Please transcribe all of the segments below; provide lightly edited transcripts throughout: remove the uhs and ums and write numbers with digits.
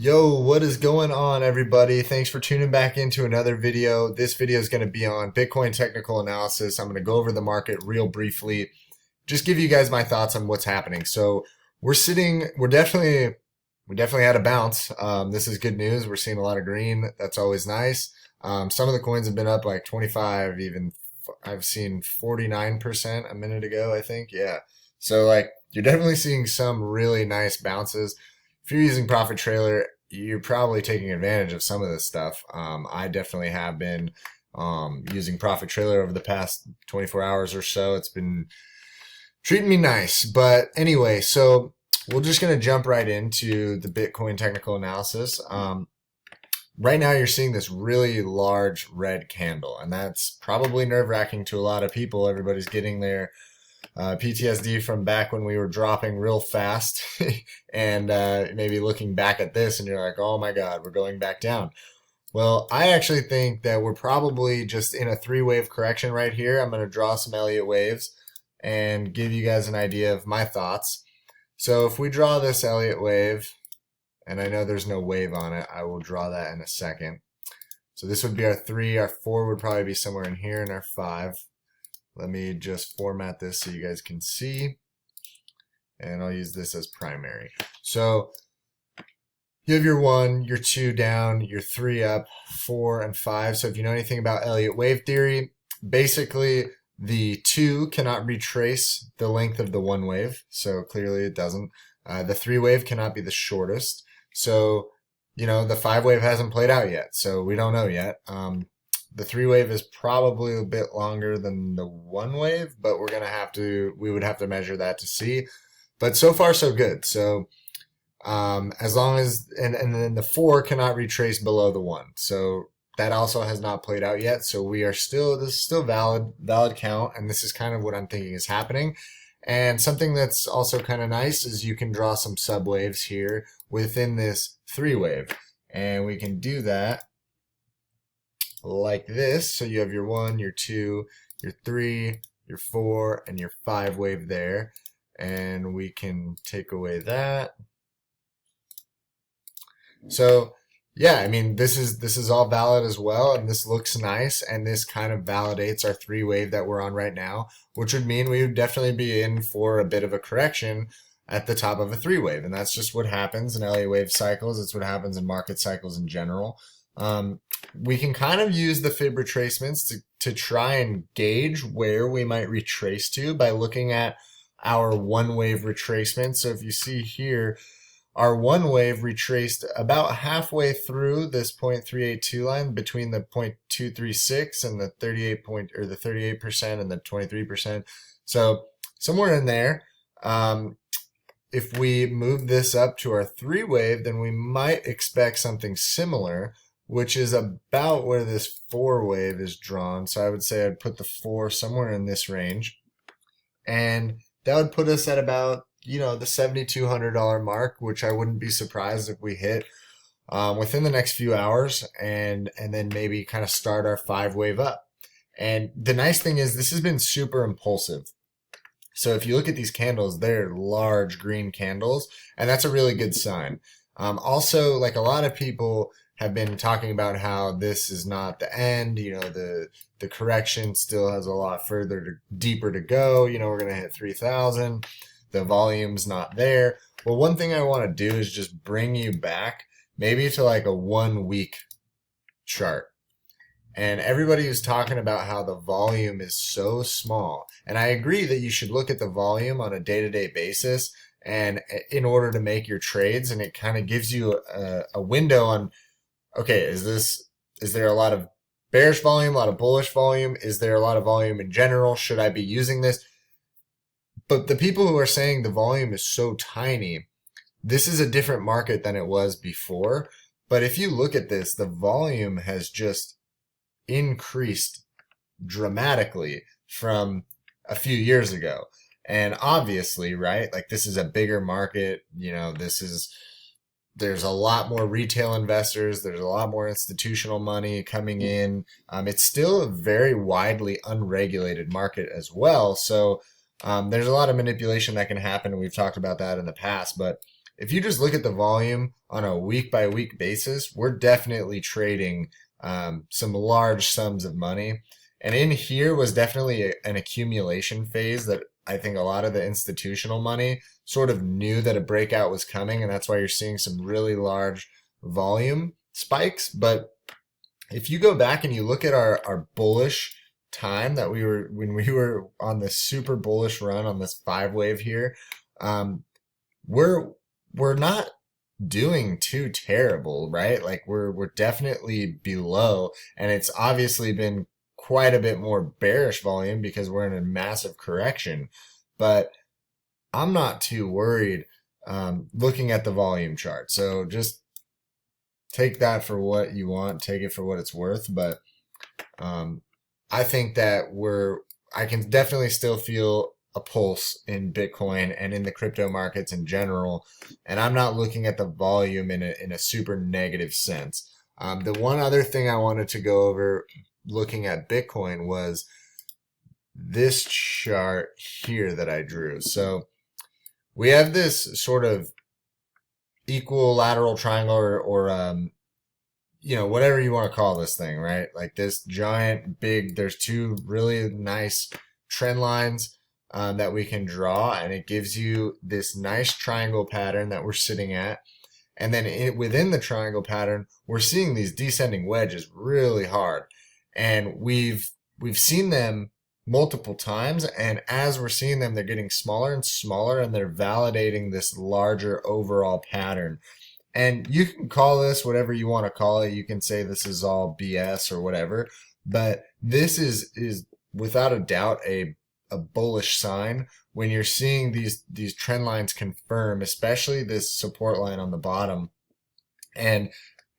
Yo, what is going on, everybody? Thanks for tuning back into another video. This video is going to be on Bitcoin technical analysis. I'm going to go over the market real briefly, just give you guys my thoughts on what's happening. So we definitely had a bounce. This is good news. We're seeing a lot of green. That's always nice. Some of the coins have been up like 25, even I've seen 49% a minute ago, I think. Yeah. So like you're definitely seeing some really nice bounces. If you're using Profit Trailer, you're probably taking advantage of some of this stuff. I definitely have been using Profit Trailer over the past 24 hours or so. It's been treating me nice. But anyway, so we're just going to jump right into the Bitcoin technical analysis. Right now, you're seeing this really large red candle, and that's probably nerve-wracking to a lot of people. Everybody's getting their PTSD from back when we were dropping real fast and maybe looking back at this and you're like, oh my God, we're going back down. Well, I actually think that we're probably just in a three-wave correction right here. I'm going to draw some Elliott waves and give you guys an idea of my thoughts. So if we draw this Elliott wave, and I know there's no wave on it, I will draw that in a second. So this would be our 3, our 4 would probably be somewhere in here, and our 5. Let me just format this so you guys can see. And I'll use this as primary. So you have your 1, your 2 down, your 3 up, 4 and 5. So if you know anything about Elliott wave theory, basically the 2 cannot retrace the length of the 1 wave. So clearly it doesn't. The 3 wave cannot be the shortest. So, you know, the 5 wave hasn't played out yet. So we don't know yet. The 3 wave is probably a bit longer than the 1 wave, but we would have to measure that to see. But so far so good. So as long as, and then the 4 cannot retrace below the 1. So that also has not played out yet. So this is still valid count. And this is kind of what I'm thinking is happening. And something that's also kind of nice is you can draw some subwaves here within this 3 wave. And we can do that like this. So you have your 1, your 2, your 3, your 4, and your 5 wave there. And we can take away that. So yeah, I mean, this is all valid as well, and this looks nice, and this kind of validates our 3 wave that we're on right now, which would mean we would definitely be in for a bit of a correction at the top of a 3 wave. And that's just what happens in Elliott wave cycles. It's what happens in market cycles in general. We can kind of use the fib retracements to try and gauge where we might retrace to by looking at our 1 wave retracement. So if you see here, our 1 wave retraced about halfway through this 0.382 line between the 0.236 and the 38% and the 23%. So somewhere in there, if we move this up to our 3 wave, then we might expect something similar, which is about where this 4 wave is drawn. So I would say I'd put the 4 somewhere in this range. And that would put us at about, you know, the $7,200 mark, which I wouldn't be surprised if we hit within the next few hours, and then maybe kind of start our 5 wave up. And the nice thing is this has been super impulsive. So if you look at these candles, they're large green candles, and that's a really good sign. Also, like a lot of people have been talking about how this is not the end, you know, the correction still has a lot deeper to go. You know, we're going to hit 3,000. The volume's not there. Well, one thing I want to do is just bring you back maybe to like a 1 week chart. And everybody was talking about how the volume is so small. And I agree that you should look at the volume on a day-to-day basis and in order to make your trades, and it kind of gives you a window on, okay, is there a lot of bearish volume, a lot of bullish volume? Is there a lot of volume in general? Should I be using this? But the people who are saying the volume is so tiny, this is a different market than it was before. But if you look at this, the volume has just increased dramatically from a few years ago. And obviously, right, like this is a bigger market, you know, there's a lot more retail investors, there's a lot more institutional money coming in. It's still a very widely unregulated market as well. So there's a lot of manipulation that can happen, and we've talked about that in the past. But if you just look at the volume on a week by week basis, we're definitely trading some large sums of money. And in here was definitely an accumulation phase that I think a lot of the institutional money sort of knew that a breakout was coming, and that's why you're seeing some really large volume spikes. But if you go back and you look at our bullish time that when we were on this super bullish run on this 5 wave here, um, we're not doing too terrible, right? Like we're definitely below, and it's obviously been quite a bit more bearish volume because we're in a massive correction. But I'm not too worried looking at the volume chart. So just take that for what you want, take it for what it's worth. But I think that I can definitely still feel a pulse in Bitcoin and in the crypto markets in general. And I'm not looking at the volume in a super negative sense. The one other thing I wanted to go over looking at Bitcoin was this chart here that I drew. So we have this sort of equilateral triangle or whatever you want to call this thing, right? Like this giant big, there's two really nice trend lines that we can draw, and it gives you this nice triangle pattern that we're sitting at. And then within the triangle pattern, we're seeing these descending wedges really hard. And we've seen them multiple times, and as we're seeing them, they're getting smaller and smaller, and they're validating this larger overall pattern. And you can call this whatever you want to call it. You can say this is all BS or whatever, but this is without a doubt a bullish sign when you're seeing these trend lines confirm, especially this support line on the bottom. And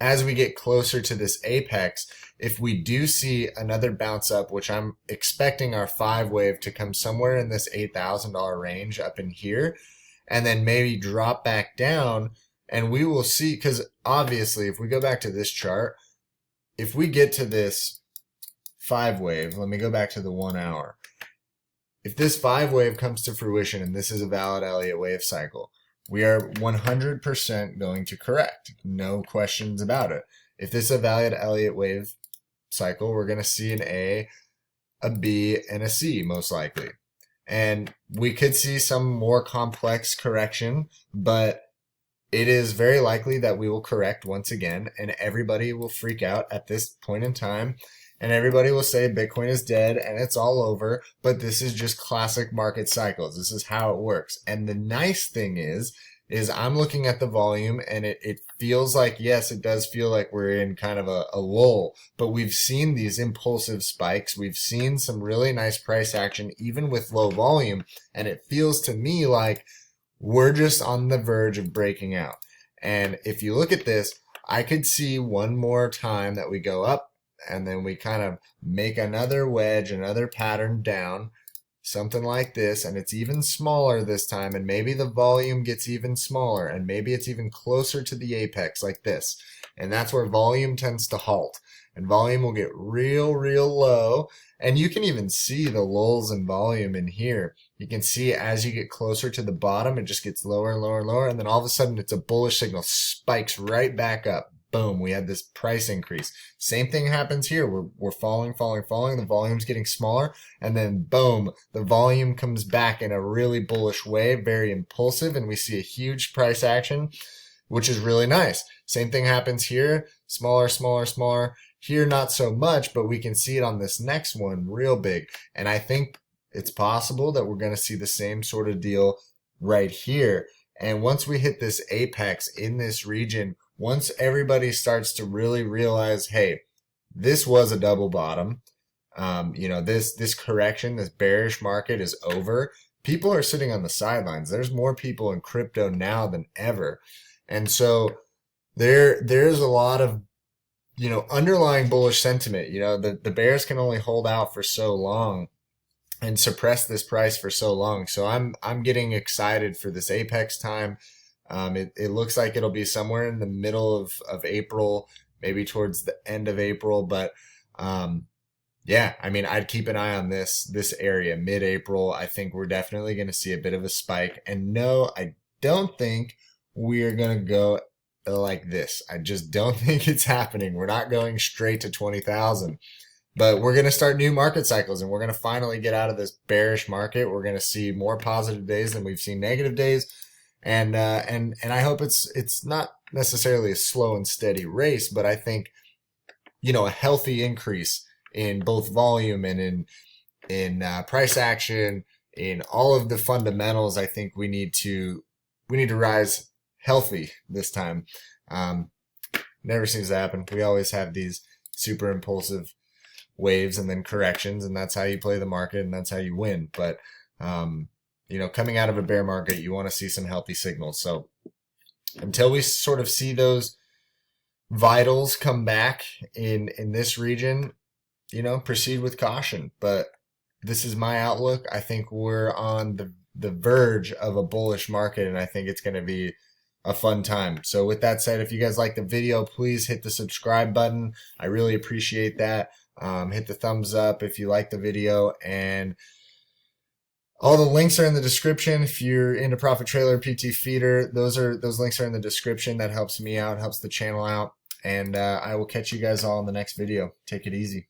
as we get closer to this apex, if we do see another bounce up, which I'm expecting our 5 wave to come somewhere in this $8,000 range up in here, and then maybe drop back down, and we will see, because obviously if we go back to this chart, if we get to this 5 wave, let me go back to the 1 hour. If this 5 wave comes to fruition and this is a valid Elliott wave cycle, we are 100% going to correct. No questions about it. If this is a valid Elliott wave cycle, we're going to see an A, a B, and a C most likely. And we could see some more complex correction, but it is very likely that we will correct once again, and everybody will freak out at this point in time, and everybody will say Bitcoin is dead and it's all over, but this is just classic market cycles. This is how it works. And the nice thing is I'm looking at the volume, and it feels like, yes, it does feel like we're in kind of a lull, but we've seen these impulsive spikes. We've seen some really nice price action, even with low volume, and it feels to me like we're just on the verge of breaking out. And if you look at this, I could see one more time that we go up, and then we kind of make another wedge, another pattern down, something like this, and it's even smaller this time, and maybe the volume gets even smaller, and maybe it's even closer to the apex like this. And that's where volume tends to halt, and volume will get real low, and you can even see the lulls in volume in here. You can see as you get closer to the bottom, it just gets lower and lower and lower, and then all of a sudden it's a bullish signal, spikes right back up. Boom, we had this price increase. Same thing happens here. We're falling. The volume's getting smaller, and then boom, the volume comes back in a really bullish way, very impulsive, and we see a huge price action, which is really nice. Same thing happens here. Smaller. Here, not so much, but we can see it on this next one real big. And I think it's possible that we're going to see the same sort of deal right here. And once we hit this apex in this region, once everybody starts to really realize, hey, this was a double bottom, this correction, this bearish market is over, people are sitting on the sidelines. There's more people in crypto now than ever. And so there's a lot of, underlying bullish sentiment. The bears can only hold out for so long and suppress this price for so long. So I'm getting excited for this apex time. It looks like it'll be somewhere in the middle of April, maybe towards the end of April. But I'd keep an eye on this area, mid-April. I think we're definitely going to see a bit of a spike. And no, I don't think we're going to go like this. I just don't think it's happening. We're not going straight to 20,000. But we're going to start new market cycles, and we're going to finally get out of this bearish market. We're going to see more positive days than we've seen negative days. And I hope it's not necessarily a slow and steady race, but I think, a healthy increase in both volume and in price action, in all of the fundamentals. I think we need to rise healthy this time. Never seems to happen. We always have these super impulsive waves and then corrections, and that's how you play the market, and that's how you win. But coming out of a bear market, you want to see some healthy signals. So until we sort of see those vitals come back in this region, proceed with caution. But this is my outlook. I think we're on the verge of a bullish market, and I think it's going to be a fun time. So with that said, if you guys like the video, please hit the subscribe button. I really appreciate that. Hit the thumbs up if you like the video, and all the links are in the description. If you're into Profit Trailer, PT Feeder, those links are in the description. That helps me out, helps the channel out, and I will catch you guys all in the next video. Take it easy.